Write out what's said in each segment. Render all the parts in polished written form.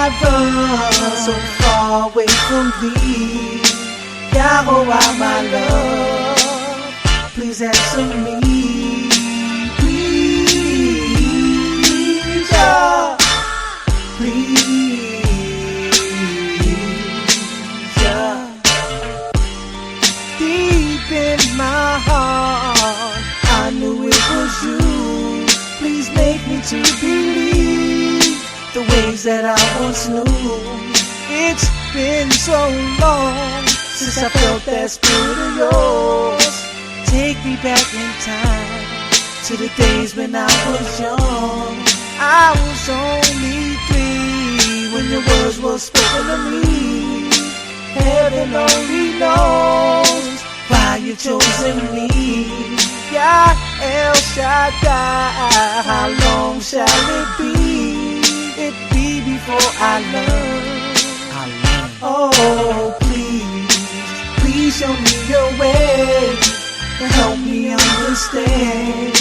I've run so far away from thee. Yahweh, my love, please answer me. Please, Yah, please, Yah. Deep in my heart, I knew it was you. Please make me to believe the ways that I once knew. It's been so long since I felt that spirit of yours. Take me back in time to the days when I was young. I was only 3 when your words were spoken to me. Heaven only knows why you chosen me. Yah El Shaddai, how long shall it be? It be before I learn. Oh, please show me your way and help me understand.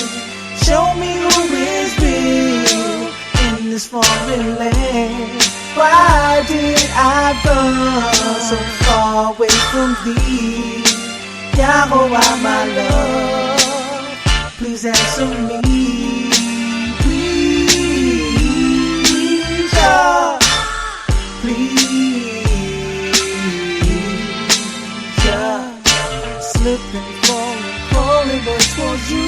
Show me who is real in this foreign land. Why did I run so far away from thee? Yahweh, my love, please answer me. Please, Yah, please, Yah. Slipping, falling, but it was you.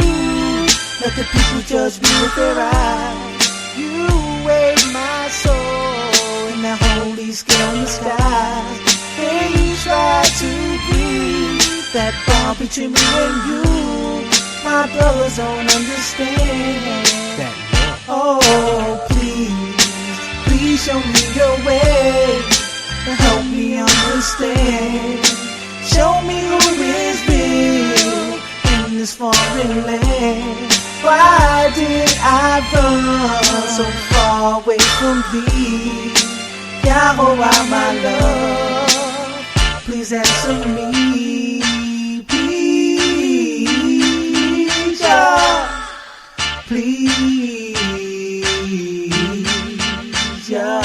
Let the people judge me with their eyes. You weighed my soul in that holy scale in the sky. They tried to breathe that bond between me and you. My brothers don't understand that. Oh, please show me your way and help me understand. Show me who is real in this foreign land. Why did I run so far away from thee? Yahweh, my love, please answer me. Please, Yah, please, Yah.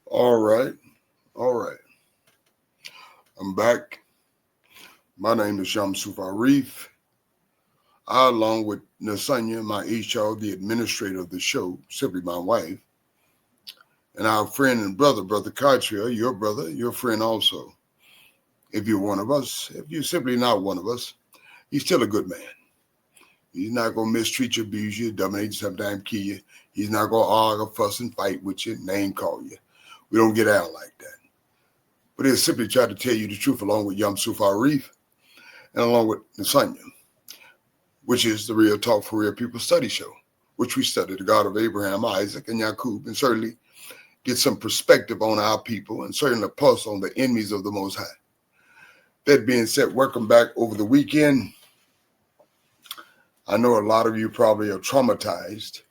All right. I'm back. My name is Shamsuf Arif. I, along with Nasanya, my HR, the administrator of the show, simply my wife, and our friend and brother Katria, your brother, your friend also. If you're one of us, if you're simply not one of us, he's still a good man. He's not going to mistreat you, abuse you, dominate you, sometimes kill you. He's not going to argue, fuss, and fight with you, name call you. We don't get out like that. But he'll simply try to tell you the truth along with Yamsuf Arif and along with Nasanya, which is the Real Talk for Real People study show, which we study the God of Abraham, Isaac, and Yaqub, and certainly get some perspective on our people and certainly a pulse on the enemies of the Most High. That being said, welcome back over the weekend. I know a lot of you probably are traumatized,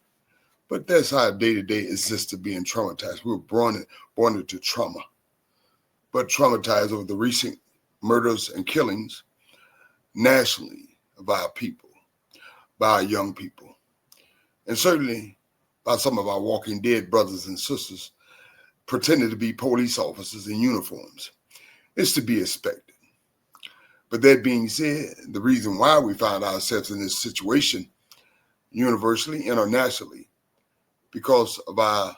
but that's how day-to-day exists to being traumatized. We were born into trauma, but traumatized over the recent murders and killings nationally of our people, by our young people, and certainly by some of our walking dead brothers and sisters pretending to be police officers in uniforms. It's to be expected. But that being said, the reason why we find ourselves in this situation universally, internationally, because of our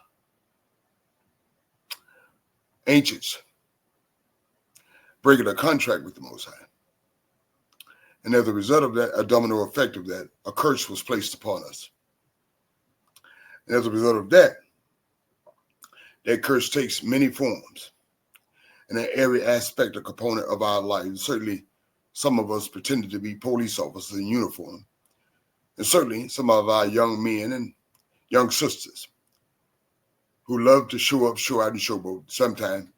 ancients breaking a contract with the Most High. And as a result of that, a domino effect of that, a curse was placed upon us. And as a result of that, that curse takes many forms and in every aspect or component of our life. And certainly, some of us pretended to be police officers in uniform. And certainly, some of our young men and young sisters who love to show up, show out, and showboat, sometimes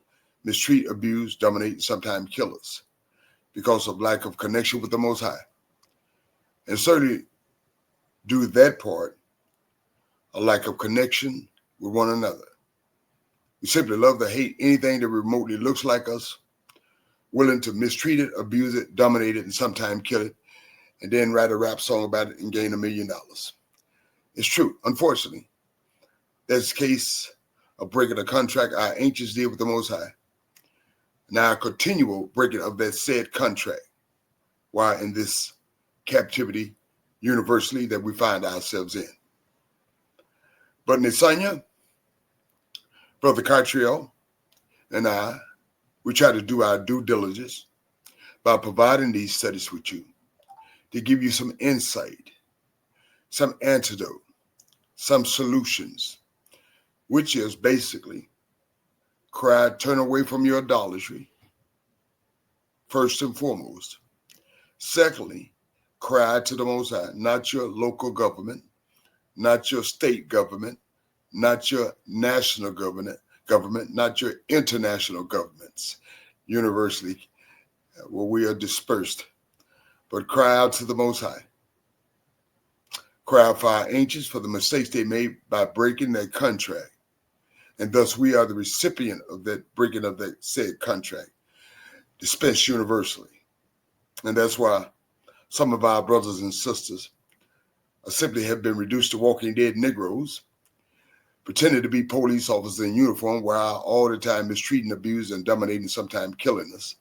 mistreat, abuse, dominate, sometimes kill us because of lack of connection with the Most High. And certainly, due to that part, a lack of connection with one another. We simply love to hate anything that remotely looks like us, willing to mistreat it, abuse it, dominate it, and sometimes kill it, and then write a rap song about it and gain $1 million. It's true. Unfortunately, that's the case of breaking a contract our ancients did with the Most High. Now, a continual breaking of that said contract while in this captivity universally that we find ourselves in. But Nisanya, Brother Cartriel, and I, we try to do our due diligence by providing these studies with you to give you some insight, some antidote, some solutions, which is basically cry, turn away from your idolatry, first and foremost. Secondly, cry to the Most High, not your local government, not your state government, not your national government, not your international governments, universally, where we are dispersed, but cry out to the Most High. Cry out for our ancients for the mistakes they made by breaking that contract. And thus we are the recipient of that breaking of that said contract, dispensed universally. And that's why some of our brothers and sisters simply have been reduced to walking dead Negroes, pretending to be police officers in uniform while all the time mistreating, abusing, and dominating, sometimes killing us.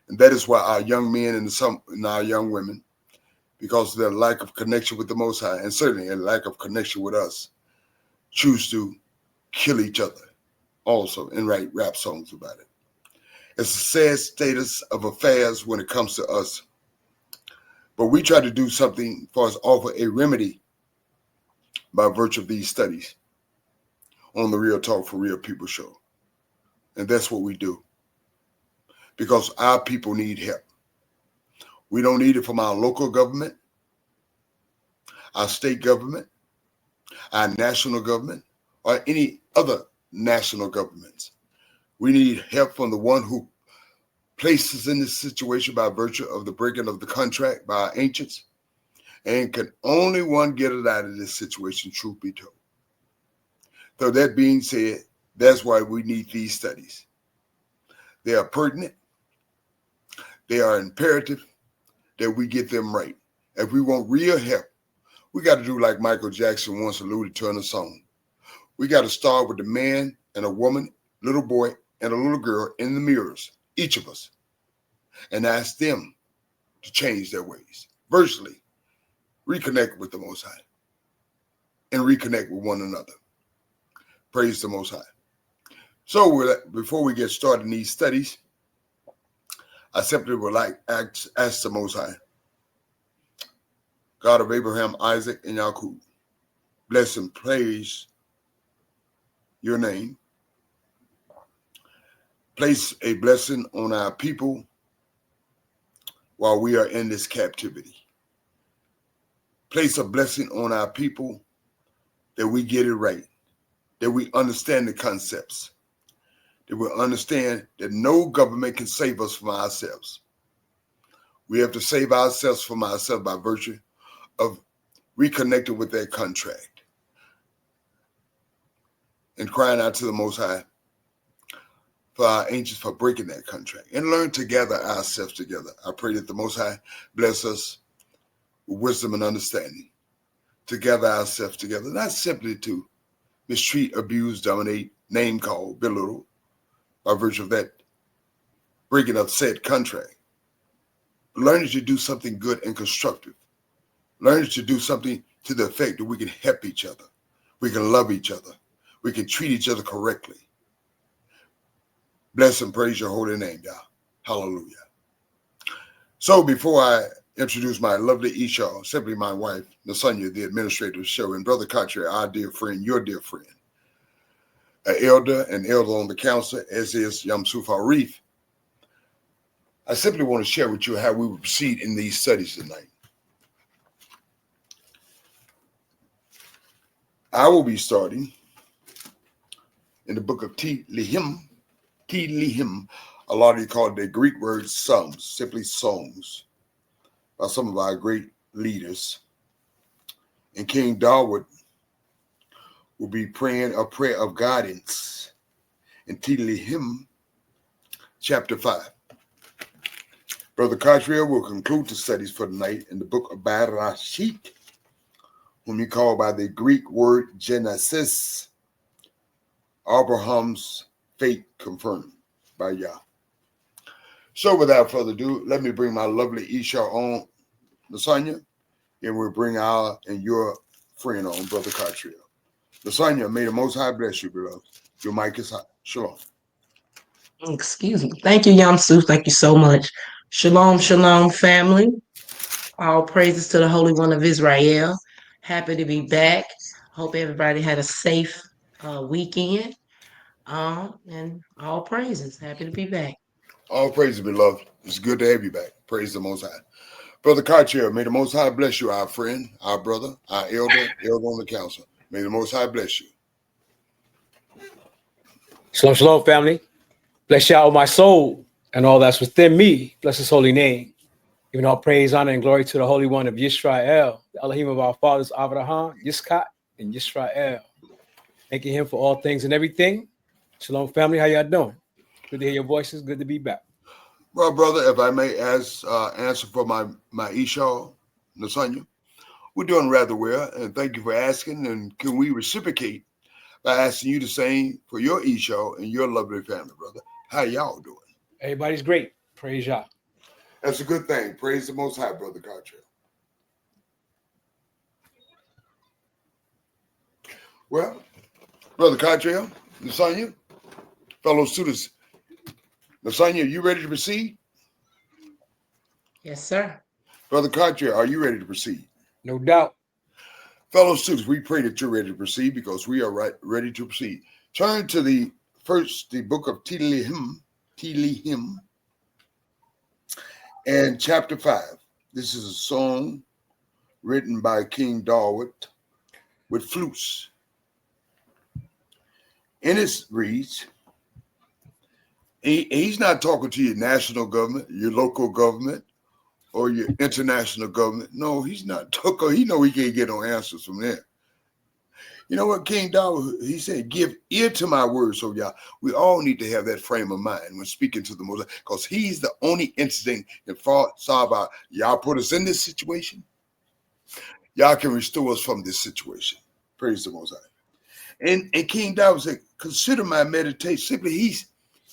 And that is why our young men and our young women, because of their lack of connection with the Most High, and certainly a lack of connection with us, choose to kill each other also and write rap songs about it. It's a sad status of affairs when it comes to us. But we try to do something for us, offer a remedy by virtue of these studies on the Real Talk for Real People show. And that's what we do. Because our people need help. We don't need it from our local government, our state government, our national government, or any other national governments. We need help from the one who placed us in this situation by virtue of the breaking of the contract by our ancients, and can only one get it out of this situation, truth be told. So that being said, that's why we need these studies. They are pertinent. They are imperative that we get them right. If we want real help, we got to do like Michael Jackson once alluded to in a song. We got to start with the man and a woman, little boy and a little girl in the mirrors, each of us, and ask them to change their ways. Virtually, reconnect with the Most High and reconnect with one another. Praise the Most High. So before we get started in these studies, I simply would like to ask the Most High, God of Abraham, Isaac, and Jacob, bless and praise your name. Place a blessing on our people while we are in this captivity. Place a blessing on our people that we get it right, that we understand the concepts, that we understand that no government can save us from ourselves. We have to save ourselves from ourselves by virtue of reconnecting with that contract and crying out to the Most High for our ancients for breaking that contract, and learn to gather ourselves together. I pray that the Most High bless us with wisdom and understanding to gather ourselves together, not simply to mistreat, abuse, dominate, name call, belittle by virtue of that breaking of said contract. Learning to do something good and constructive. Learning to do something to the effect that we can help each other. We can love each other. We can treat each other correctly. Bless and praise your holy name, Yah. Hallelujah. So before I introduce my lovely Isha, simply my wife, Nasanya, the administrator of the show, and Brother Katre, our dear friend, your dear friend, an elder on the council, as is Yamsuf Arif, I simply want to share with you how we will proceed in these studies tonight. I will be starting in the book of Tehillim, a lot of you call it the Greek word psalms, simply songs, by some of our great leaders. And King Dawood will be praying a prayer of guidance in Tehillim, chapter 5. Brother Cottrell will conclude the studies for the night in the book of Bereshit, whom he called by the Greek word Genesis, Abraham's fate confirmed by Yah. So without further ado, let me bring my lovely Isha on, Lasagna, and we'll bring our and your friend on, Brother Cottrell. Lasagna, may the Most High bless you, beloved. Your mic is hot. Shalom. Excuse me. Thank you, Yamsu. Thank you so much. Shalom, shalom, family. All praises to the Holy One of Israel. Happy to be back. Hope everybody had a safe weekend. And all praises. Happy to be back. All praises, beloved. It's good to have you back. Praise the Most High. Brother Cottrell, may the Most High bless you, our friend, our brother, our elder on the council. May the Most High bless you. Shalom, shalom, family. Bless y'all, my soul, and all that's within me. Bless his holy name. Giving all praise, honor, and glory to the Holy One of Yisrael, the Elohim of our fathers, Avraham, Yitzchak, and Yisrael. Thanking him for all things and everything. Shalom, family. How y'all doing? Good to hear your voices. Good to be back. Well, brother, if I may answer for my Esau, Nasanya, we're doing rather well, and thank you for asking. And can we reciprocate by asking you the same for your Esau and your lovely family, brother? How y'all doing? Everybody's great. Praise Yah. That's a good thing. Praise the Most High, Brother Cottrell. Well, Brother Cottrell, Nasanya, fellow students, Nasanya, you ready to proceed? Yes, sir. Brother Cottrell, are you ready to proceed? No doubt. Fellow students, we pray that you're ready to proceed because we are ready to proceed. Turn to the book of Tehillim, and chapter 5. This is a song written by King David with flutes. And it reads, he's not talking to your national government, your local government, or your international government. No, he's not talking. He know he can't get no answers from there. You know what, King David, he said, give ear to my words. So y'all, we all need to have that frame of mind when speaking to the Most High, because he's the only instinct that solve out. Y'all put us in this situation. Y'all can restore us from this situation. Praise the Most High. And King David said, consider my meditation. Simply, he's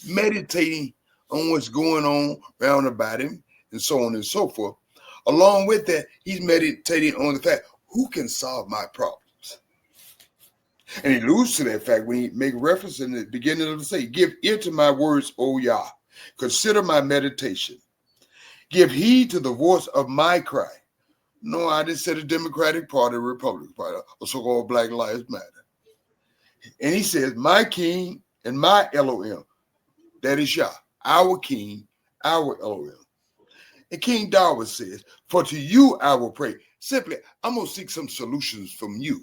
meditating on what's going on round about him and so on and so forth. Along with that, he's meditating on the fact, who can solve my problem? And he alludes to that fact when he make reference in the beginning of the say, give ear to my words, O Yah. Consider my meditation. Give heed to the voice of my cry. No, I didn't say the Democratic Party, Republican Party, or so-called Black Lives Matter. And he says, my King and my Elohim, that is Yah, our King, our Elohim. And King David says, for to you I will pray. Simply, I'm going to seek some solutions from you.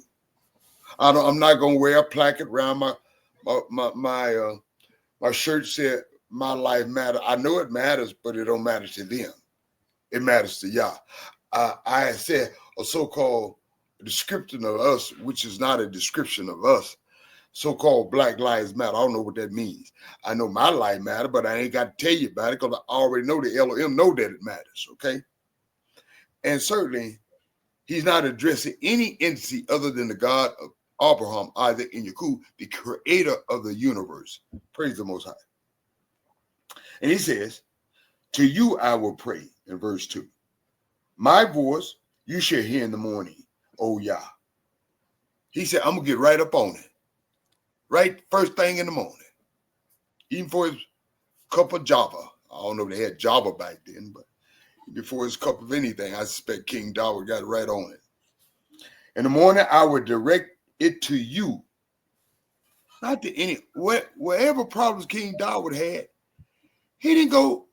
I'm not gonna wear a placard around my shirt said my life matter. I know it matters, but it don't matter to them. It matters to Yah. I said a so-called description of us, which is not a description of us. So-called Black Lives Matter. I don't know what that means. I know my life matter, but I ain't got to tell you about it because I already know the Elohim know that it matters. Okay, and certainly he's not addressing any entity other than the God of Abraham, Isaac, and Yaakov, the creator of the universe. Praise the Most High. And he says, to you I will pray, in verse 2. My voice you shall hear in the morning, O Yah. He said, I'm going to get right up on it. Right first thing in the morning. Even for his cup of Java. I don't know if they had Java back then, but before his cup of anything, I suspect King David got right on it. In the morning, I will direct it to you, not to any, wherever problems King David had, he didn't go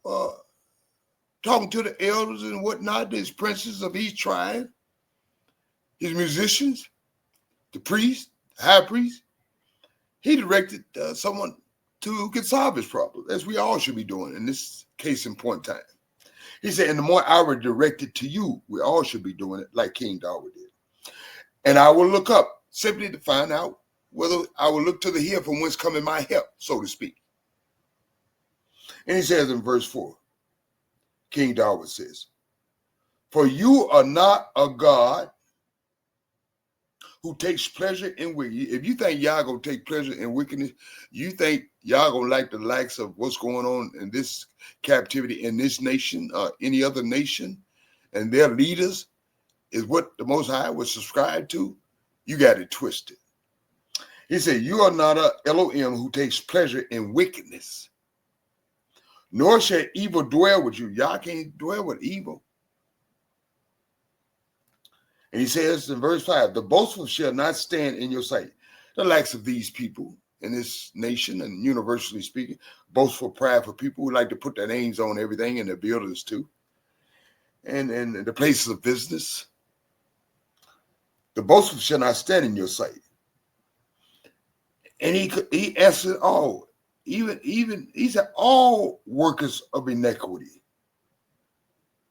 talking to the elders and whatnot, his princes of each tribe, his musicians, the priest, the high priest. He directed someone who could solve his problem, as we all should be doing in this case in point time. He said, in the morning, I will direct it to you. We all should be doing it like King David did. And I will look up simply to find out whether I will look to the hill from whence cometh my help, so to speak. And he says in verse 4, King David says, for you are not a God who takes pleasure in wickedness. If you think y'all gonna take pleasure in wickedness, you think y'all gonna like the likes of what's going on in this captivity in this nation or any other nation, and their leaders is what the Most High would subscribe to, you got it twisted. He said, you are not a Elohim who takes pleasure in wickedness, nor shall evil dwell with you. Y'all can't dwell with evil. And he says in verse 5, the boastful shall not stand in your sight. The likes of these people in this nation, and universally speaking, boastful, prideful people who like to put their names on everything, and their buildings too, and the places of business. The boastful shall not stand in your sight. And he answered all, even he said, all workers of iniquity.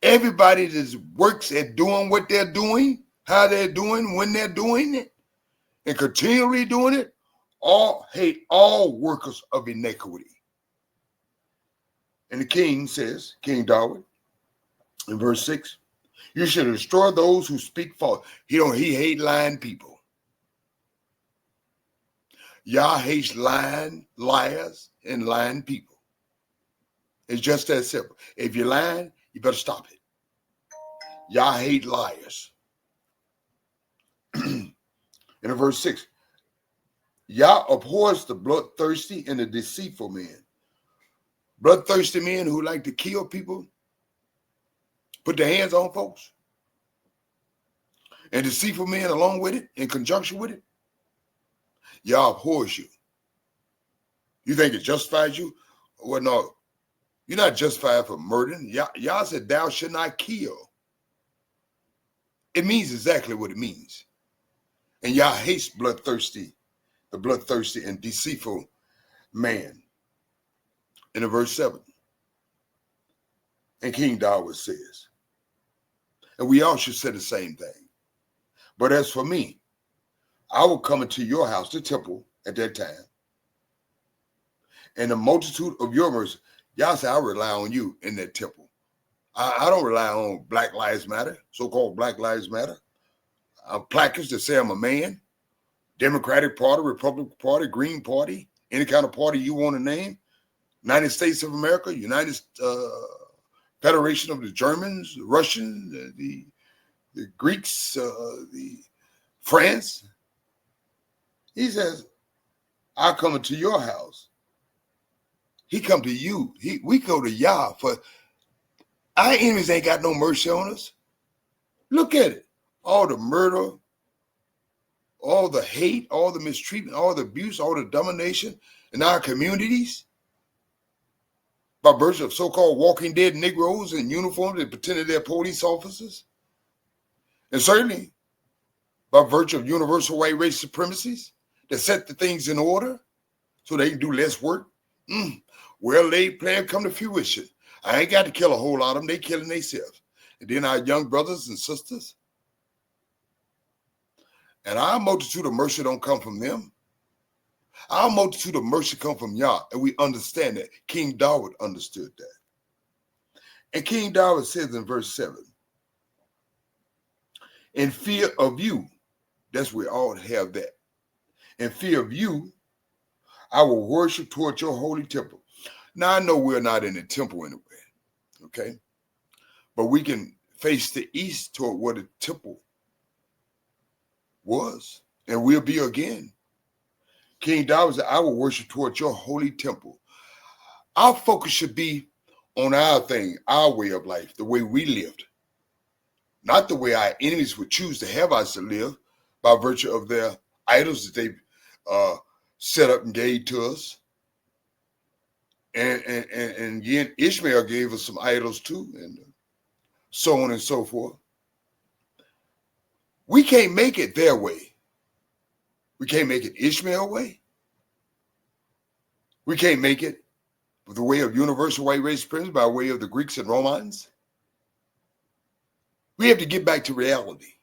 Everybody that works at doing what they're doing, how they're doing, when they're doing it, and continually doing it, all hate all workers of iniquity. And the king says, King David, in verse 6, you should destroy those who speak false. He hate lying people. Yah hates lying, liars, and lying people. It's just that simple. If you're lying, you better stop it. Yah hate liars. In verse 6, Yah abhors the bloodthirsty and the deceitful man. Bloodthirsty men who like to kill people, put their hands on folks, and deceitful men along with it, in conjunction with it, Yah abhors you. You think it justifies you? Well, no, you're not justified for murdering. Yah said, thou shalt not kill. It means exactly what it means. And Yah hates the bloodthirsty and deceitful man. In verse 7, and King David says, and we all should say the same thing. But as for me, I will come into your house, the temple, at that time. And the multitude of your mercy, Yah said, I rely on you in that temple. I don't rely on Black Lives Matter, so-called Black Lives Matter. Placards that say I'm a man, Democratic Party, Republican Party, Green Party, any kind of party you want to name, United States of America, United Federation of the Germans, the Russians, the Greeks, the France. He says, I come into your house. He come to you. We go to Yah, for our enemies ain't got no mercy on us. Look at it. All the murder, all the hate, all the mistreatment, all the abuse, all the domination in our communities by virtue of so-called walking dead Negroes in uniforms that pretended they're police officers. And certainly by virtue of universal white race supremacies that set the things in order so they can do less work. Well-laid plan come to fruition. I ain't got to kill a whole lot of them. They killing themselves. And then our young brothers and sisters. And our multitude of mercy don't come from them. Our multitude of mercy come from Yah. And we understand that. King David understood that. And King David says in verse 7, in fear of you, that's where all have that. In fear of you, I will worship toward your holy temple. Now, I know we're not in the temple anywhere, okay? But we can face the east toward where the temple was, and will be again. King David said, I will worship toward your holy temple. Our focus should be on our thing, our way of life, the way we lived. Not the way our enemies would choose to have us to live by virtue of their idols that they set up and gave to us. And again, Ishmael gave us some idols too, and so on and so forth. We can't make it their way. We can't make it Ishmael's way. We can't make it with the way of universal white race supremacy by way of the Greeks and Romans. We have to get back to reality.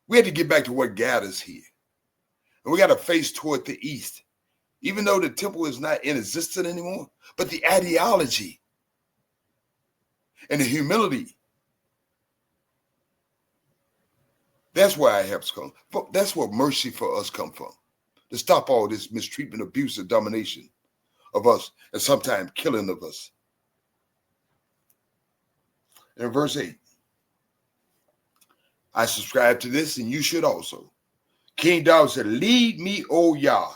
We have to get back to what got us here. And we got to face toward the east, even though the temple is not in existence anymore, but the ideology and the humility. That's where our helps come. That's where mercy for us come from. To stop all this mistreatment, abuse, and domination of us, and sometimes killing of us. In verse 8, I subscribe to this, and you should also. King David said, lead me, O Yah,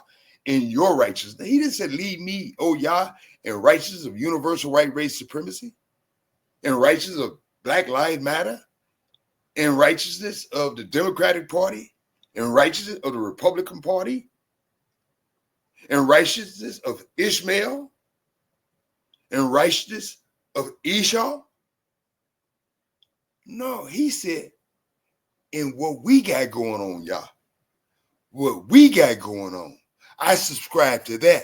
in your righteousness. He didn't say, lead me, O Yah, in righteousness of universal right race supremacy, in righteousness of Black Lives Matter, in righteousness of the Democratic Party, in righteousness of the Republican Party, in righteousness of Ishmael, in righteousness of Esau. No, he said, in what we got going on, Yah. What we got going on. I subscribe to that.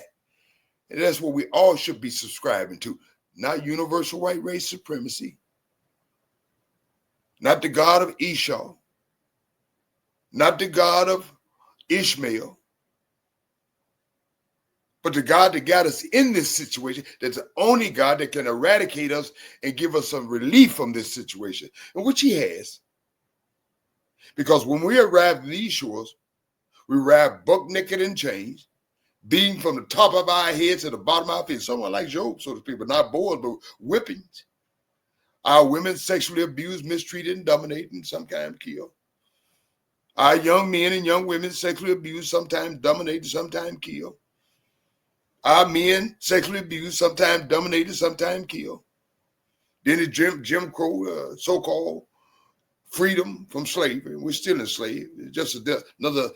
And that's what we all should be subscribing to. Not universal white race supremacy. Not the God of Esau. Not the God of Ishmael. But the God that got us in this situation, that's the only God that can eradicate us and give us some relief from this situation, and which he has. Because when we arrive at these shores, we arrive buck naked in chains, beating from the top of our heads to the bottom of our feet. Someone like Job, so to speak, but not boils, but whippings. Our women sexually abused, mistreated, and dominated, and sometimes killed. Our young men and young women sexually abused, sometimes dominated, sometimes killed. Our men sexually abused, sometimes dominated, sometimes killed. Then the Jim Crow, so-called freedom from slavery. We're still enslaved. It's just another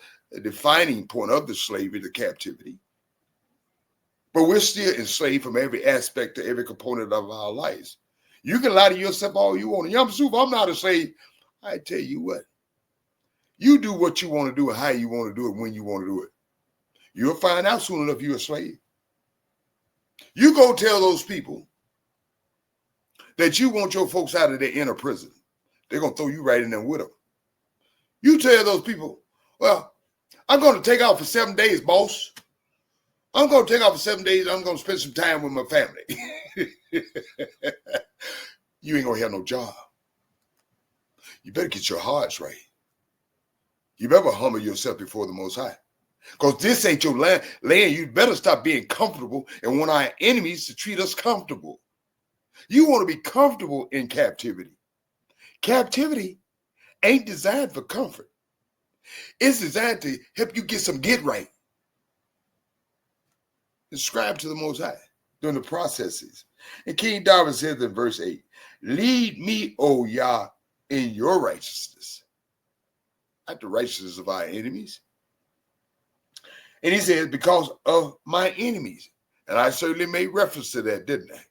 defining point of the slavery, the captivity. But we're still enslaved from every aspect to every component of our lives. You can lie to yourself all you want. Yum Soup, I'm not a slave. I tell you what. You do what you want to do and how you want to do it when you want to do it. You'll find out soon enough you're a slave. You go tell those people that you want your folks out of their inner prison. They're going to throw you right in there with them. You tell those people, well, I'm going to take off for 7 days, boss. I'm going to take off for 7 days. I'm going to spend some time with my family. You ain't going to have no job. You better get your hearts right. You better humble yourself before the Most High. Because this ain't your land. You better stop being comfortable and want our enemies to treat us comfortable. You want to be comfortable in captivity. Captivity ain't designed for comfort. It's designed to help you get some get right. Subscribe to the Most High during the processes. And King David says in verse 8, lead me, O Yah, in your righteousness. Not the righteousness of our enemies. And he says, because of my enemies. And I certainly made reference to that, didn't I?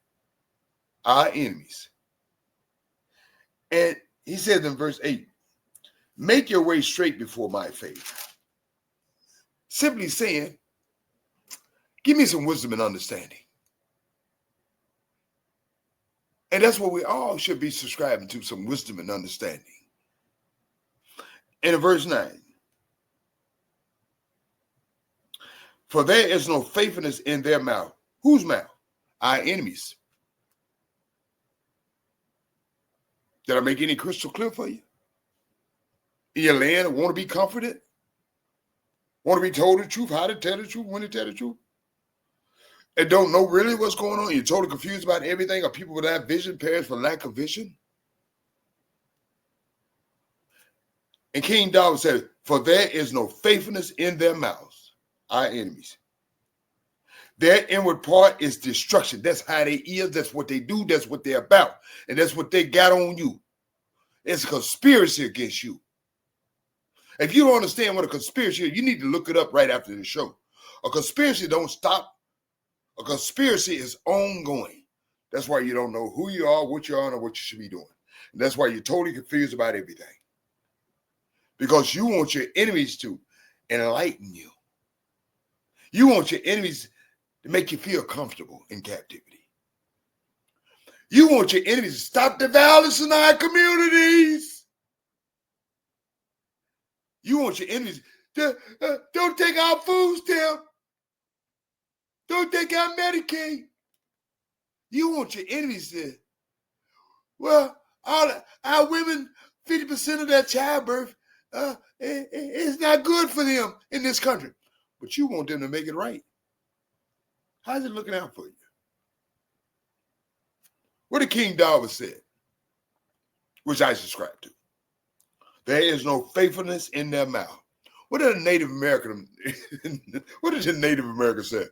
Our enemies. And he says in verse 8, make your way straight before my face. Simply saying, give me some wisdom and understanding. And that's what we all should be subscribing to, some wisdom and understanding. And in verse 9, for there is no faithfulness in their mouth. Whose mouth? Our enemies. Did I make any crystal clear for you? In your land, want to be comforted? Want to be told the truth, how to tell the truth, when to tell the truth? And don't know really what's going on? You're totally confused about everything? Are people without vision, parents for lack of vision? And King David said, for there is no faithfulness in their mouths, our enemies. Their inward part is destruction. That's how they is. That's what they do. That's what they're about. And that's what they got on you. It's a conspiracy against you. If you don't understand what a conspiracy is, you need to look it up right after the show. A conspiracy don't stop. A conspiracy is ongoing. That's why you don't know who you are, what you are, or what you should be doing. And that's why you're totally confused about everything. Because you want your enemies to enlighten you. You want your enemies to make you feel comfortable in captivity. You want your enemies to stop the violence in our communities. You want your enemies Don't take our food stamp. Don't take our Medicaid. You want your enemies to, well, all our women, 50% of their childbirth, it's not good for them in this country. But you want them to make it right. How's it looking out for you? What did King David said, which I subscribe to? There is no faithfulness in their mouth. What did the Native American say?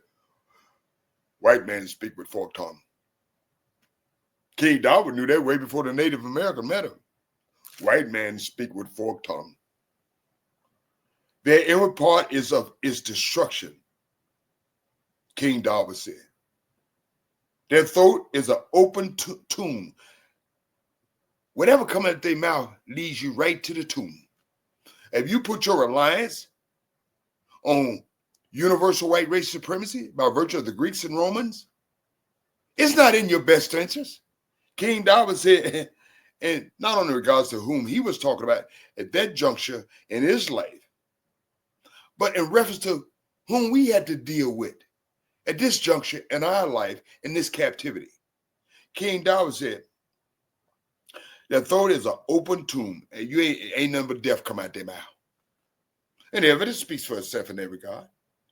White man speak with forked tongue. King David knew that way before the Native American met him. White man speak with forked tongue. Their inward part is destruction, King David said. Their throat is an open tomb. Whatever comes out of their mouth leads you right to the tomb. If you put your reliance on universal white race supremacy by virtue of the Greeks and Romans, it's not in your best interest. King David said, and not only in regards to whom he was talking about at that juncture in his life, but in reference to whom we had to deal with at this juncture in our life in this captivity. King David said, their throat is an open tomb, and you ain't nothing but death come out their mouth. And the evidence speaks for itself in that regard.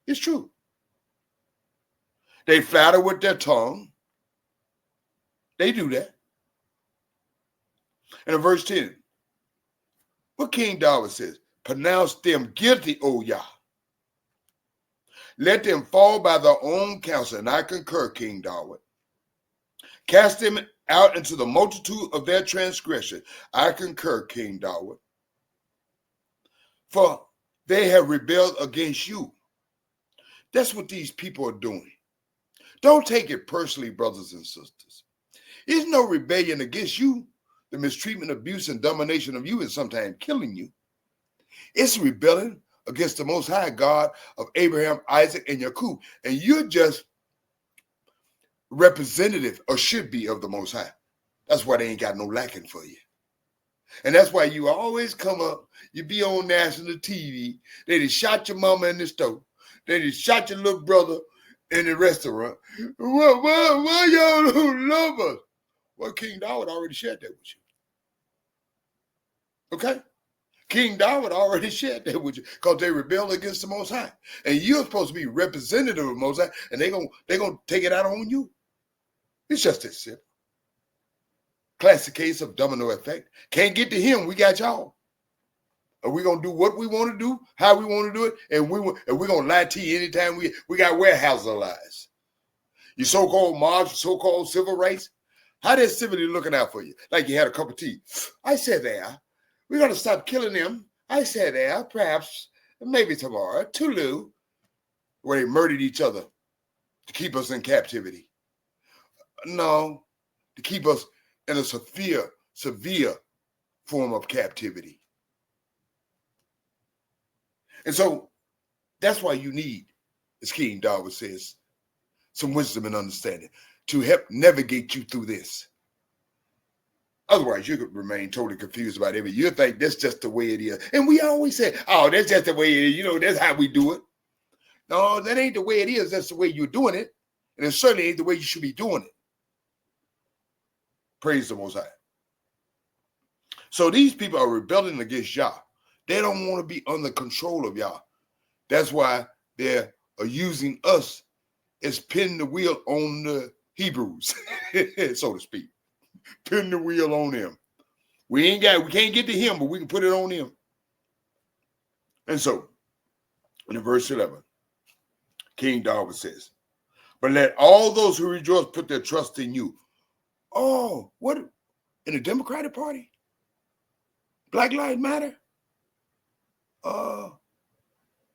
It's true. They flatter with their tongue. They do that. And in verse 10, what King David says, pronounce them guilty, O Yah. Let them fall by their own counsel. And I concur, King David. Cast them out into the multitude of their transgression. I concur, King David. For they have rebelled against you. That's what these people are doing. Don't take it personally, brothers and sisters. There's no rebellion against you. The mistreatment, abuse, and domination of you is sometimes killing you. It's rebelling against the Most High God of Abraham, Isaac, and Jacob. And you're just representative, or should be, of the Most High. That's why they ain't got no lacking for you. And that's why you always come up, you be on national TV. They just shot your mama in the stove. They just shot your little brother in the restaurant. Why y'all don't love us? Well, King David already shared that with you. Okay? King David already shared that with you because they rebelled against the Most High. And you're supposed to be representative of the Most High, and they're gonna take it out on you. It's just that simple. Classic case of domino effect. Can't get to him, we got y'all. Are we gonna do what we want to do, how we want to do it, and we're gonna lie to you anytime we got warehouses of lies. You so-called mobs, so-called civil rights, how that civilly looking out for you? Like you had a cup of tea. I said there, we're gonna stop killing them. I said there, perhaps, maybe tomorrow, Tulu, where they murdered each other to keep us in captivity. No, to keep us in a severe form of captivity. And so that's why you need, as King David says, some wisdom and understanding to help navigate you through this. Otherwise, you could remain totally confused about everything. You think that's just the way it is. And we always say, oh, that's just the way it is. You know, that's how we do it. No, that ain't the way it is. That's the way you're doing it. And it certainly ain't the way you should be doing it. Praise the Most High. So these people are rebelling against Yah. They don't want to be under control of Yah. That's why they are using us as pin the wheel on the Hebrews, so to speak. Pin the wheel on them. We can't get to him, but we can put it on him. And so, in verse 11, King David says, but let all those who rejoice put their trust in you. Oh, what? In the Democratic Party? Black Lives Matter?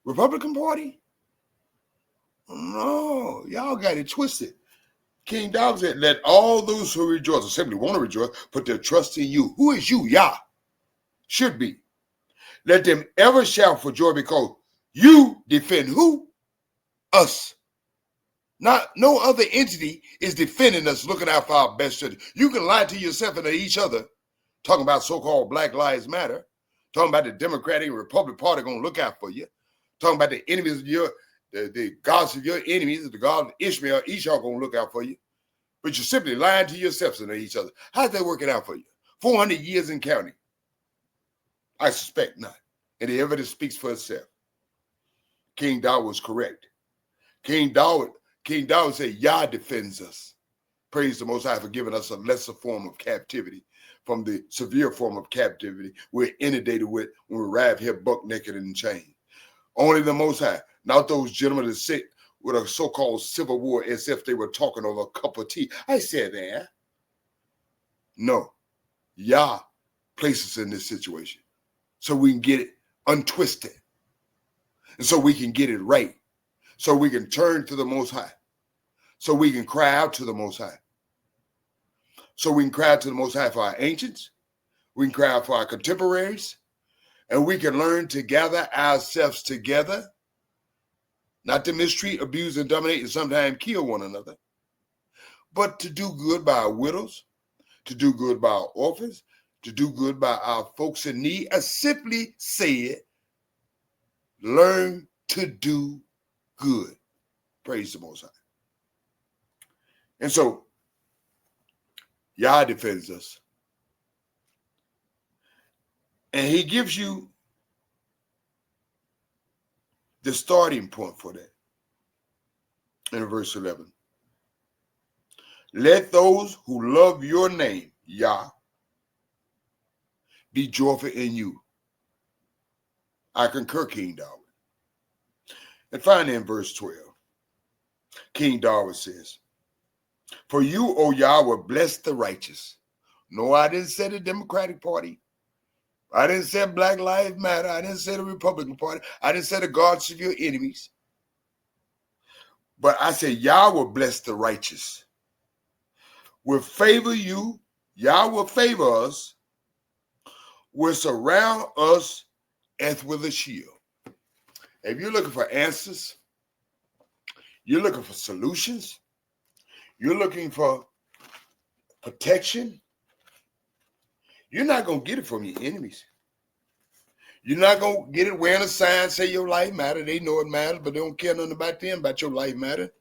Republican Party? No, y'all got it twisted. King David said, let all those who rejoice, or simply want to rejoice, put their trust in you. Who is you? Yah. Should be. Let them ever shout for joy because you defend who? Us. Not no other entity is defending us, looking out for our best interest. You can lie to yourself and to each other, talking about so-called Black Lives Matter, talking about the Democratic and Republican Party going to look out for you. Talking about the enemies of the gods of your enemies, the God of Ishmael, Esau gonna look out for you. But you're simply lying to yourselves and to each other. How's that working out for you? 400 years in counting. I suspect not. And the evidence speaks for itself. King David was correct. King David said, Yah defends us. Praise the Most High for giving us a lesser form of captivity from the severe form of captivity we're inundated with when we arrive here buck naked and chained. Only the Most High, not those gentlemen that sit with a so-called civil war as if they were talking over a cup of tea. I said that. No. Yah places us in this situation so we can get it untwisted. And so we can get it right. So we can turn to the Most High. So we can cry out to the Most High. So we can cry out to the Most High for our ancients. We can cry out for our contemporaries. And we can learn to gather ourselves together, not to mistreat, abuse, and dominate, and sometimes kill one another, but to do good by our widows, to do good by our orphans, to do good by our folks in need. I simply said, learn to do good. Praise the Most High. And so, Yah defends us. And he gives you the starting point for that in verse 11. Let those who love your name, Yah, be joyful in you. I concur, King David. And finally in verse 12, King David says, for you, O Yah, will bless the righteous. No, I didn't say the Democratic Party. I didn't say Black Lives Matter. I didn't say the Republican Party. I didn't say the gods of your enemies. But I said, Yah will bless the righteous. Will favor you. Yah will favor us. Will surround us as with a shield. If you're looking for answers, you're looking for solutions, you're looking for protection, you're not going to get it from your enemies. You're not going to get it wearing a sign say your life matter. They know it matters, but they don't care nothing about them, about your life matter.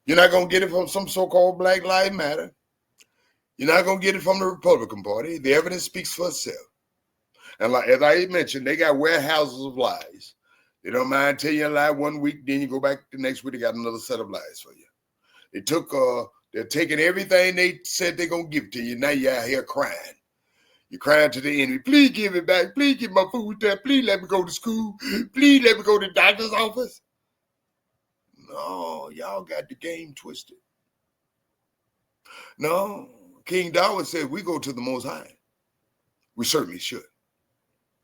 You're not going to get it from some so-called Black Lives Matter. You're not going to get it from the Republican Party. The evidence speaks for itself. And like, as I mentioned, they got warehouses of lies. They don't mind telling you a lie one week, then you go back the next week, they got another set of lies for you. They're taking everything they said they're going to give to you. Now you're out here crying. You're crying to the enemy. Please give it back. Please give my food there. Please let me go to school. Please let me go to the doctor's office. No, y'all got the game twisted. No, King David said we go to the Most High. We certainly should.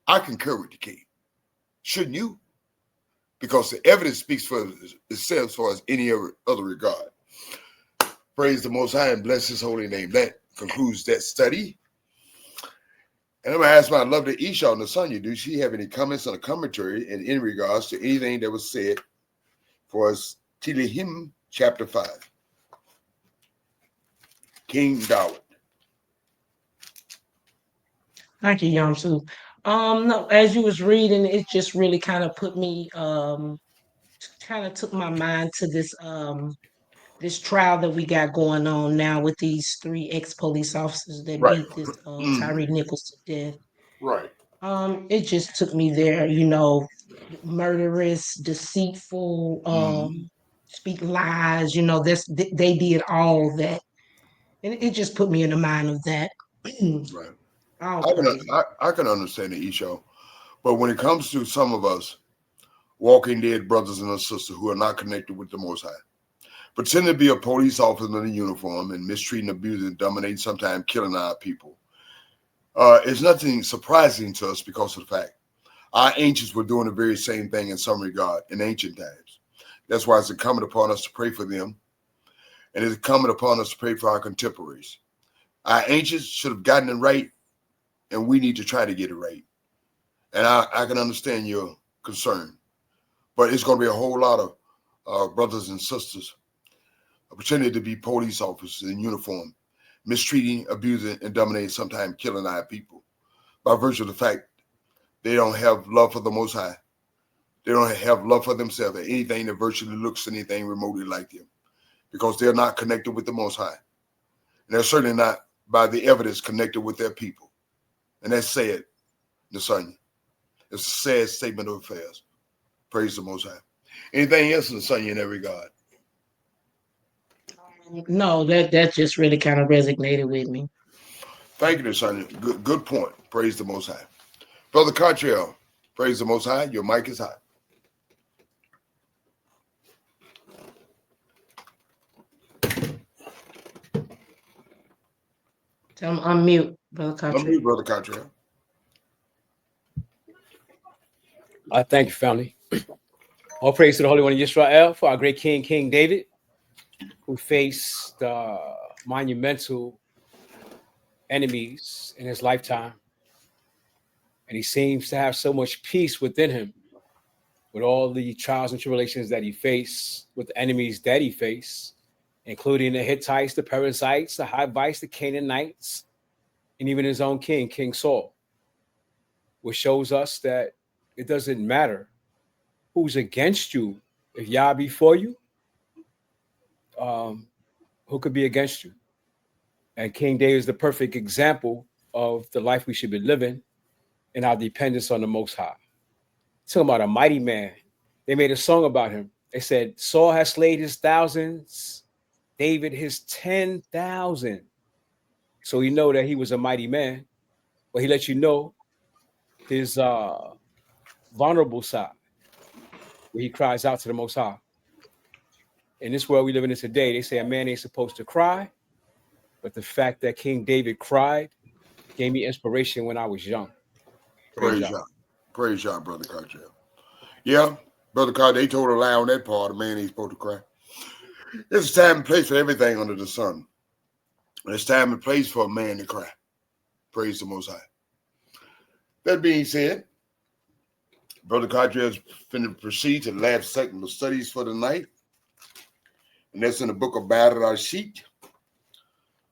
I concur with the king. Shouldn't you? Because the evidence speaks for itself as far as any other regard. Praise the Most High and bless his holy name. That concludes that study. And I'm going to ask my lovely Esau and Nasanya, do she have any comments on the commentary and in regards to anything that was said for us? Tilihim chapter 5. King David. Thank you, Yamsu. No, as you was reading, it just really kind of put me, kind of took my mind to this trial that we got going on now with these 3 ex-police officers that Right. beat this Tyree Nichols to death. Right. It just took me there, murderous, deceitful, speak lies, they did all that. And it just put me in the mind of that. Right. All praise. I can understand the Esau, but when it comes to some of us walking dead brothers and sisters who are not connected with the Most High, pretending to be a police officer in a uniform and mistreating, abusing, dominating, sometimes killing our people, it's nothing surprising to us because of the fact our ancients were doing the very same thing in some regard in ancient times. That's why it's incumbent upon us to pray for them, and it's incumbent upon us to pray for our contemporaries. Our ancients should have gotten it right, and we need to try to get it right. And I can understand your concern, but it's going to be a whole lot of brothers and sisters pretending to be police officers in uniform, mistreating, abusing, and dominating, sometimes killing our people by virtue of the fact they don't have love for the Most High They don't have love for themselves or anything that virtually looks anything remotely like them, because they're not connected with the Most High. And they're certainly not, by the evidence, connected with their people. And that's sad, Nasanya. It's a sad statement of affairs. Praise the Most High. Anything else, Nasanya, in that regard? No, that just really kind of resonated with me. Thank you, Nasanya. Good point. Praise the Most High. Brother Cottrell, praise the Most High. Your mic is hot. Tell him unmute, Brother Country. Unmute, Brother Cottrell. I thank you, family. All praise to the Holy One of Israel for our great King David, who faced monumental enemies in his lifetime. And he seems to have so much peace within him with all the trials and tribulations that he faced, with the enemies that he faced, including the Hittites, the Perizzites, the Hivites, the Canaanites, and even his own king, King Saul, which shows us that it doesn't matter who's against you. If Yah be for you, who could be against you? And King David is the perfect example of the life we should be living and our dependence on the Most High. Talking about a mighty man. They made a song about him. They said, Saul has slayed his thousands, David his 10,000. So you know that he was a mighty man, but he let you know his vulnerable side, where he cries out to the Most High. In this world we live in today, they say a man ain't supposed to cry, but the fact that King David cried gave me inspiration when I was young. Praise Yah. Praise Yah, Brother Cottrell. Yeah, Brother Cottrell, they told a lie on that part. A man ain't supposed to cry. There's a time and place for everything under the sun. There's time and place for a man to cry. Praise the Most High. That being said, Brother Cottrell is going to proceed to the last segment of studies for the night. And that's in the book of Bereshit,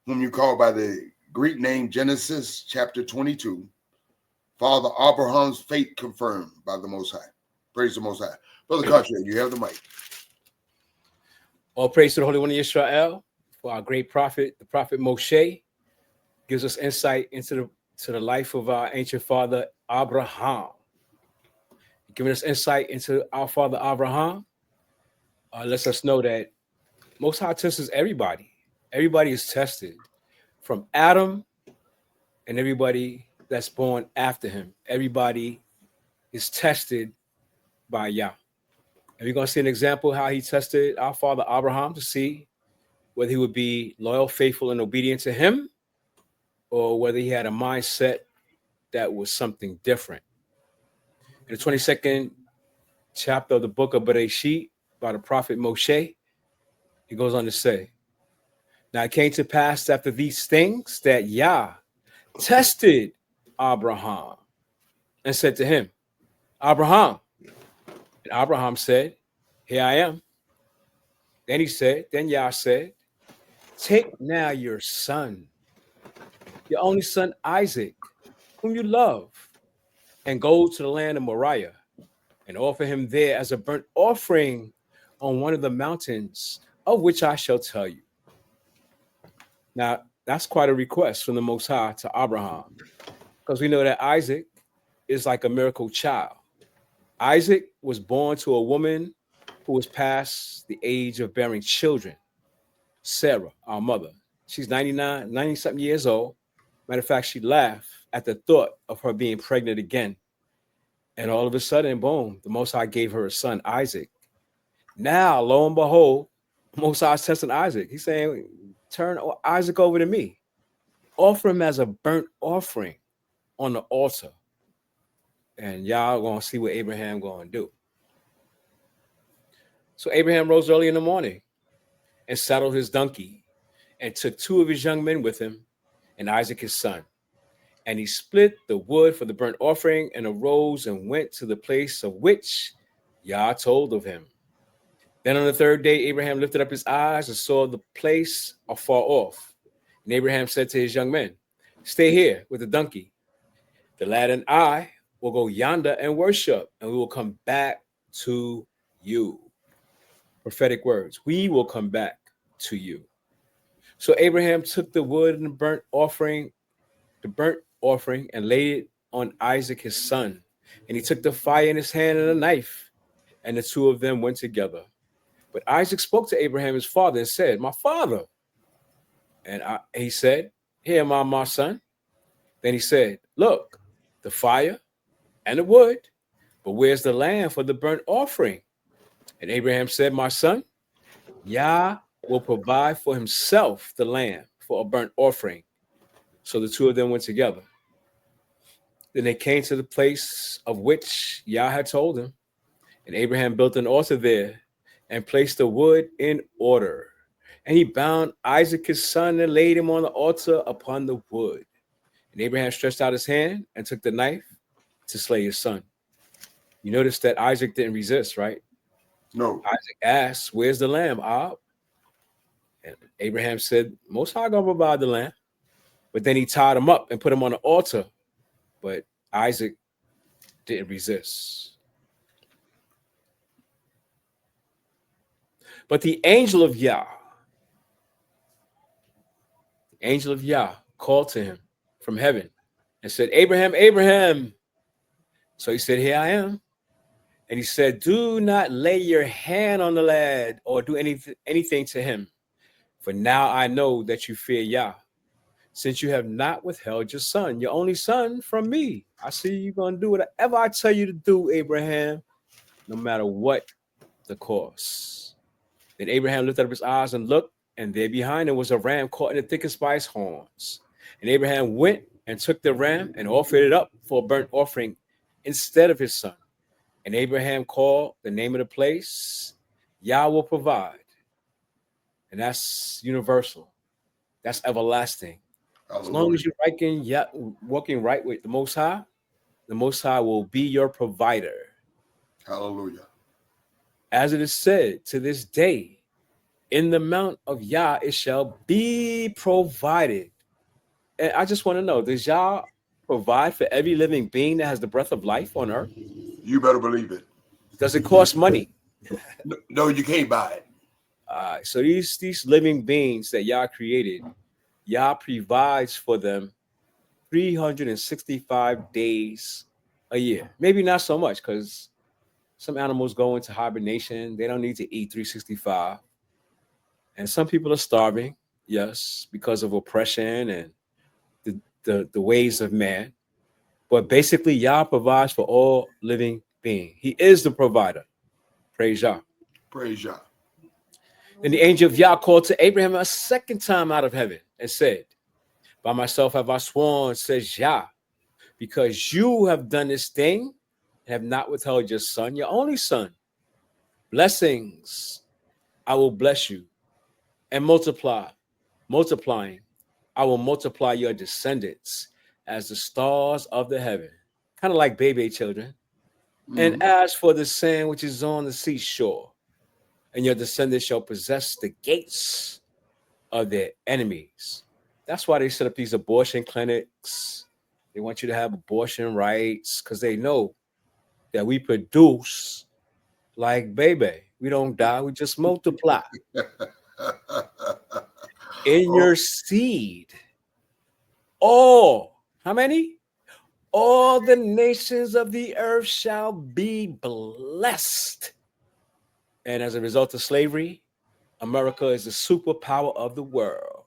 whom you call by the Greek name Genesis chapter 22. Father Abraham's fate confirmed by the Most High. Praise the Most High. Brother Cottrell, you have the mic. All praise to the Holy One of Israel for our great prophet, the prophet Moshe, gives us insight into the life of our ancient father Abraham. Giving us insight into our father Abraham lets us know that Most High tests everybody. Everybody is tested, from Adam and everybody that's born after him. Everybody is tested by Yah. And we're going to see an example how he tested our father Abraham to see whether he would be loyal, faithful, and obedient to him, or whether he had a mindset that was something different. In the 22nd chapter of the book of Bereshit by the prophet Moshe, he goes on to say, now it came to pass after these things that Yah tested Abraham and said to him, Abraham. And Abraham said, here I am. Then Yah said, take now your son, your only son Isaac, whom you love, and go to the land of Moriah and offer him there as a burnt offering on one of the mountains of which I shall tell you. Now, that's quite a request from the Most High to Abraham, because we know that Isaac is like a miracle child. Isaac was born to a woman who was past the age of bearing children. Sarah, our mother, she's 90-something years old. Matter of fact, she laughed at the thought of her being pregnant again. And all of a sudden, boom, the Most High gave her a son, Isaac. Now, lo and behold, Most High's testing Isaac. He's saying, turn Isaac over to me. Offer him as a burnt offering on the altar. And y'all going to see what Abraham going to do. So Abraham rose early in the morning and saddled his donkey and took two of his young men with him and Isaac his son. And he split the wood for the burnt offering and arose and went to the place of which Yah told of him. Then on the third day, Abraham lifted up his eyes and saw the place afar off. And Abraham said to his young men, stay here with the donkey. The lad and I will go yonder and worship, and we will come back to you. Prophetic words. We will come back to you. So Abraham took the wood and the burnt offering, and laid it on Isaac his son. And he took the fire in his hand and a knife, and the two of them went together. But Isaac spoke to Abraham his father and said, "My father." And he said, "Here am I, my son." Then he said, "Look, the fire and the wood, but where's the lamb for the burnt offering?" And Abraham said, "My son, Yah will provide for himself the lamb for a burnt offering." So the two of them went together. Then they came to the place of which Yah had told him. And Abraham built an altar there and placed the wood in order. And he bound Isaac his son and laid him on the altar upon the wood. And Abraham stretched out his hand and took the knife to slay his son. You notice that Isaac didn't resist, right? No. Isaac asked, "Where's the lamb, Ab?" And Abraham said, "Most High gonna provide the lamb." But then he tied him up and put him on the altar. But Isaac didn't resist. But the angel of Yah called to him from heaven and said, "Abraham, Abraham." So he said, "Here I am." And he said, "Do not lay your hand on the lad or do anything to him. For now I know that you fear Yah, since you have not withheld your son, your only son, from me. I see you're going to do whatever I tell you to do, Abraham, no matter what the cost." Then Abraham lifted up his eyes and looked, and there behind him was a ram caught in the thickest by his horns. And Abraham went and took the ram and offered it up for a burnt offering instead of his son. And Abraham called the name of the place, Yah will provide. And that's universal. That's everlasting. As long as you're walking right with the Most High will be your provider. Hallelujah. As it is said, to this day, in the mount of Yah it shall be provided. And I just want to know, does Yah provide for every living being that has the breath of life on earth? You better believe it. Does it cost money? No, you can't buy it. So these living beings that Yah created, Yah provides for them 365 days a year. Maybe not so much, because some animals go into hibernation. They don't need to eat 365. And some people are starving, yes, because of oppression and the ways of man. But basically, Yah provides for all living beings. He is the provider. Praise Yah. Praise Yah. Then the angel of Yah called to Abraham a second time out of heaven and said, "By myself have I sworn, says Yah, because you have done this thing, have not withheld your son, your only son. Blessings, I will bless you, and multiplying, I will multiply your descendants as the stars of the heaven," kind of like baby children. Mm-hmm. "And as for the sand which is on the seashore, and your descendants shall possess the gates of their enemies." That's why they set up these abortion clinics. They want you to have abortion rights because they know that we produce like baby. We don't die, we just multiply. In your seed, how many? All the nations of the earth shall be blessed. And as a result of slavery, America is the superpower of the world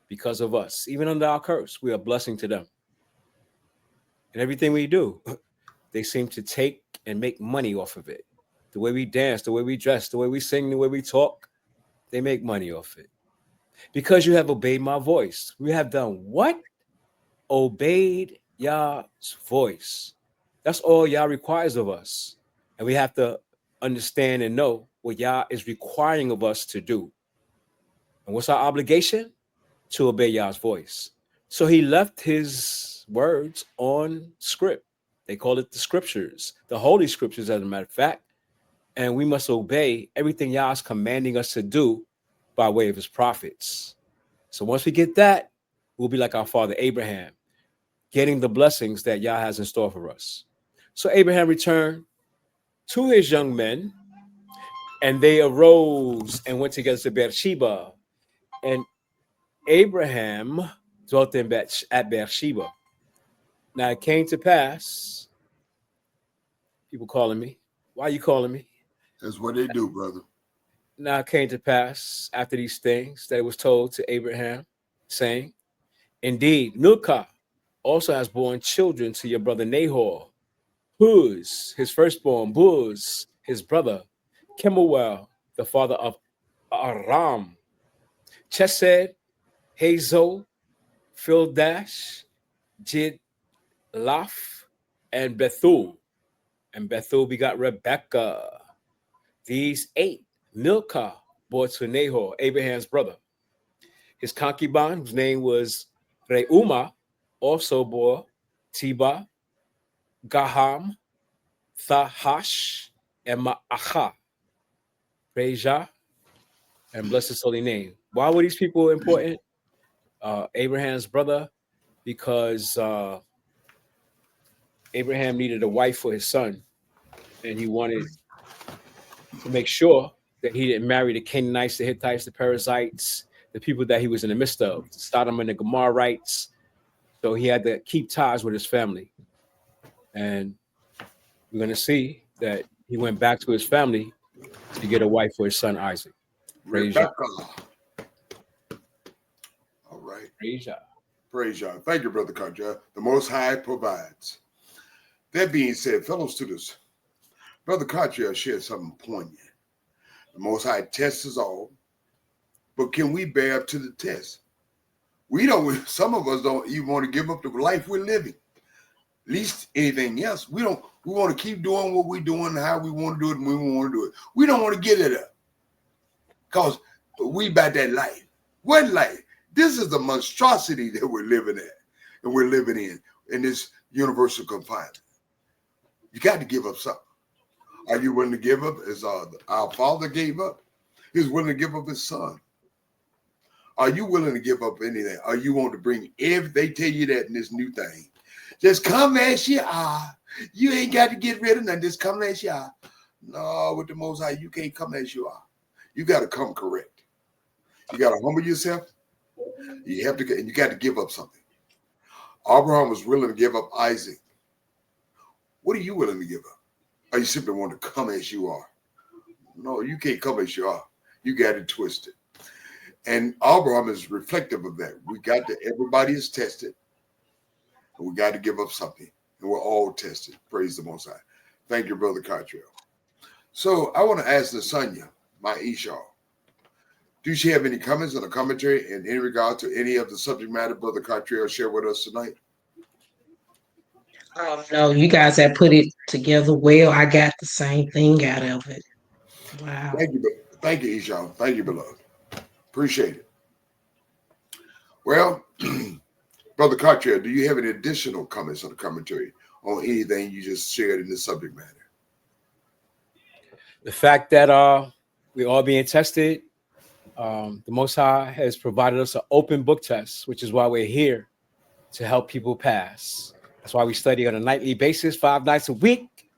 because of us. Even under our curse, we are a blessing to them. And everything we do, they seem to take and make money off of it. The way we dance, the way we dress, the way we sing, the way we talk, they make money off it. Because you have obeyed my voice. We have done what? Obeyed Yah's voice. That's all Yah requires of us. And we have to understand and know what Yah is requiring of us to do. And what's our obligation? To obey Yah's voice. So he left his words on script. They call it the scriptures, the holy scriptures, as a matter of fact. And we must obey everything Yah is commanding us to do by way of his prophets. So once we get that, we'll be like our father Abraham, getting the blessings that Yah has in store for us. So Abraham returned to his young men, and they arose and went together to Beersheba. And Abraham dwelt at Beersheba. Now it came to pass, people calling me. Why are you calling me? That's what they do, brother. Now it came to pass after these things that it was told to Abraham, saying, indeed, Milcah also has borne children to your brother Nahor. Huz, his firstborn, Buz, his brother, Kemuel, the father of Aram, Chesed, Hazo, Fildash, Jidlaph, and Bethuel. And Bethuel begot Rebekah. These 8 Milcah bore to Nahor, Abraham's brother. His concubine, whose name was Reumah, also bore Teba, Gaham, Thahash, and Ma'achah. Praise Yah and bless his holy name. Why were these people important? Abraham's brother, because Abraham needed a wife for his son, and he wanted to make sure that he didn't marry the Canaanites, the Hittites, the Perizzites, the people that he was in the midst of, the Sodom and the Gomorrites. So he had to keep ties with his family. And we're going to see that he went back to his family to get a wife for his son Isaac. Praise Yah. All right. Praise Yah. Praise Yah. Thank you, Brother Carter. The Most High provides. That being said, fellow students, Brother Carter shared something poignant. The Most High tests us all, but can we bear up to the test? We don't. Some of us don't even want to give up the life we're living. At least anything else, we don't. We want to keep doing what we're doing, how we want to do it, and we want to do it. We don't want to get it up, because we about that life. What life? This is the monstrosity that we're living at, and we're living in this universal confinement. You got to give up something. Are you willing to give up as our Father gave up? He was willing to give up his son. Are you willing to give up anything? Are you want to bring they tell you that in this new thing? Just come as you are. You ain't got to get rid of nothing. Just come as you are. No, with the Most High, you can't come as you are. You got to come correct. You got to humble yourself. You have to, and you got to give up something. Abraham was willing to give up Isaac. What are you willing to give up? Or you simply want to come as you are? No, you can't come as you are. You got it twisted. And Abraham is reflective of that. Everybody is tested. And we got to give up something. And we're all tested. Praise the Most High. Thank you, Brother Cottrell. So I want to ask Lasanya, my Esau, do she have any comments or commentary in any regard to any of the subject matter Brother Cottrell shared with us tonight? No, you guys have put it together well. I got the same thing out of it. Wow. Thank you, Esau. Thank you, beloved. Appreciate it. Well, Brother Cottrell, do you have any additional comments or commentary on anything you just shared in this subject matter? The fact that we're all being tested, the Most High has provided us an open book test, which is why we're here to help people pass. That's why we study on a nightly basis, 5 nights a week.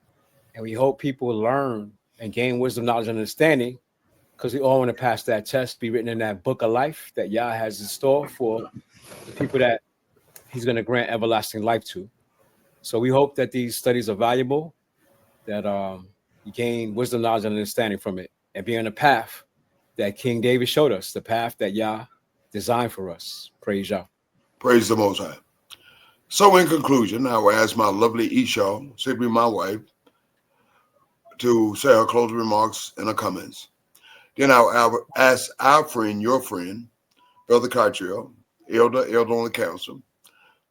And we hope people learn and gain wisdom, knowledge, and understanding, because we all want to pass that test, be written in that book of life that Yah has in store for the people that he's going to grant everlasting life to. So we hope that these studies are valuable, that you gain wisdom, knowledge, and understanding from it, and be on the path that King David showed us, the path that Yah designed for us. Praise Yah. Praise the Most High. So in conclusion, I will ask my lovely Esau, simply my wife, to say her closing remarks and her comments. Then I'll ask our friend, your friend, Brother Cottrell, elder on the council,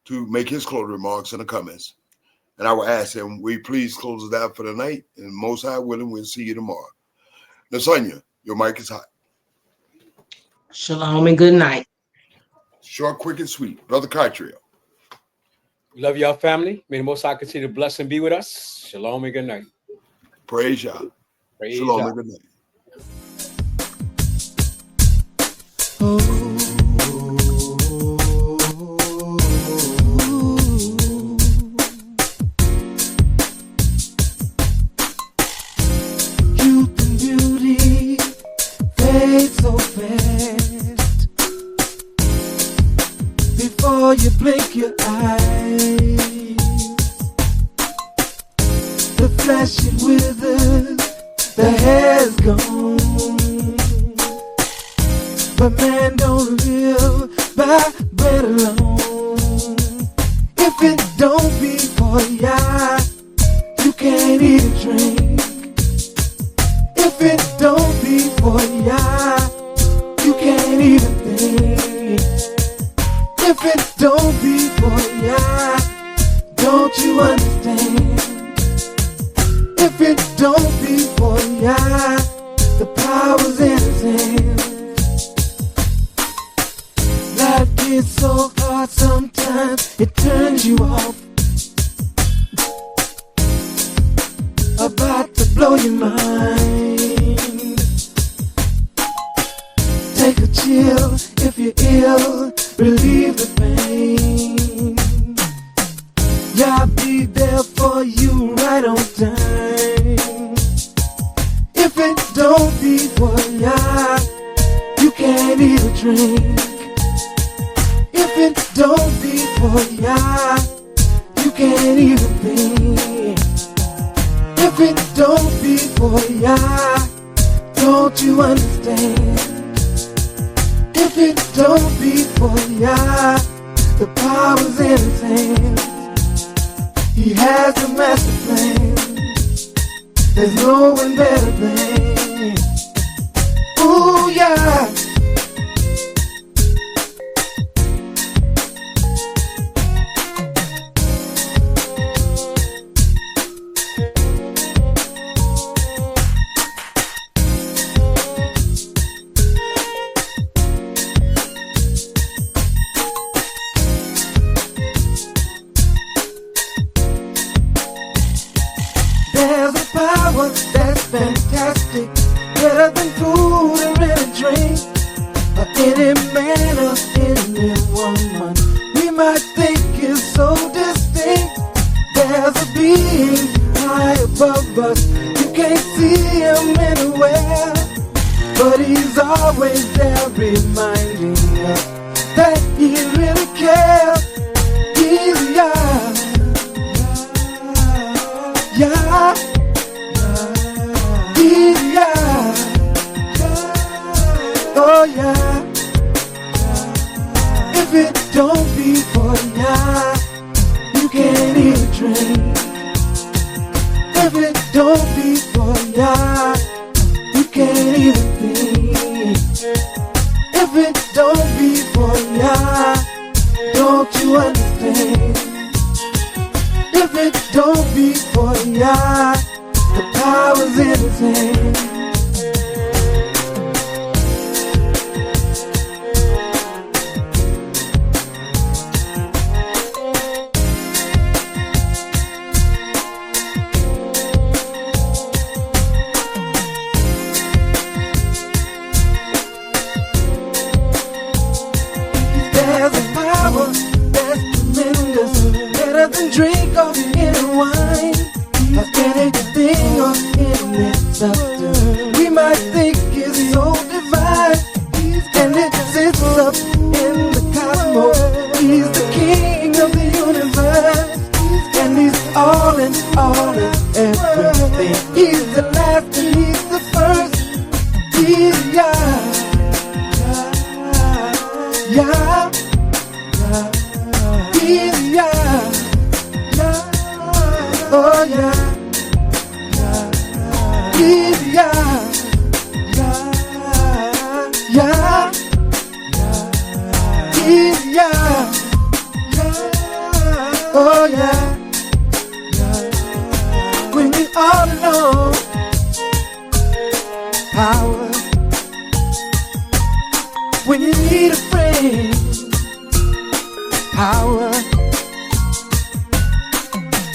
to make his closing remarks and the comments. And I will ask him, will you please close it out for the night? And Most High willing, we'll see you tomorrow. Nasanya, your mic is hot. Shalom and good night. Short, quick, and sweet. Brother Cottrell. We love y'all, family. May the Most High continue to bless and be with us. Shalom and good night. Praise Yah. Praise Shalom Yah. and good night. so fast. Before you blink your eyes, the flesh it withers, the hair's gone. But man don't live by bread alone. If it don't be for ya, you can't eat a drink. If it don't be for ya, you can't eat a thing. If it don't be for ya, don't you understand? If it don't be for ya, the power's in his hands. Life gets so hard sometimes it turns you off. About to blow your mind. Take a chill if you're ill, relieve the pain. Yeah, I'll be there for you right on time. If it don't be for ya, you can't eat a drink. If it don't be for ya, you can't eat a thing. If it don't be for ya, don't you understand? If it don't be for ya, the power's in his hands. He has a master plan. There's no one better than. Ooh, yeah. There's a power that's fantastic, better than food or any drink, or any man or any woman we might think is so distinct. There's a being high above us, you can't see him anywhere, but he's always there reminding us that he really cares. He's yours. Yeah, yeah, oh yeah. If it don't be for ya, you can't eat a drink. If it don't be for ya, you can't eat a thing. If it don't be for ya, don't you understand? If it don't be for ya, the power's in his hand. There's a power that's tremendous, better than drink or any wine, or anything or any substance we might think is so divine. And it sits up in the cosmos. He's the king of the universe, and he's all in everything. He's the last and he's the first. He's Yah, Yah, he's Yah, oh yeah, he's Yah, Yah, he's Yah, oh yeah. When you're all alone, power. When you need a friend, power.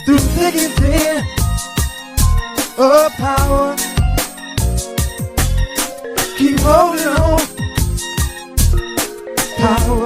Through thick and thin, oh power. Keep holding on, power.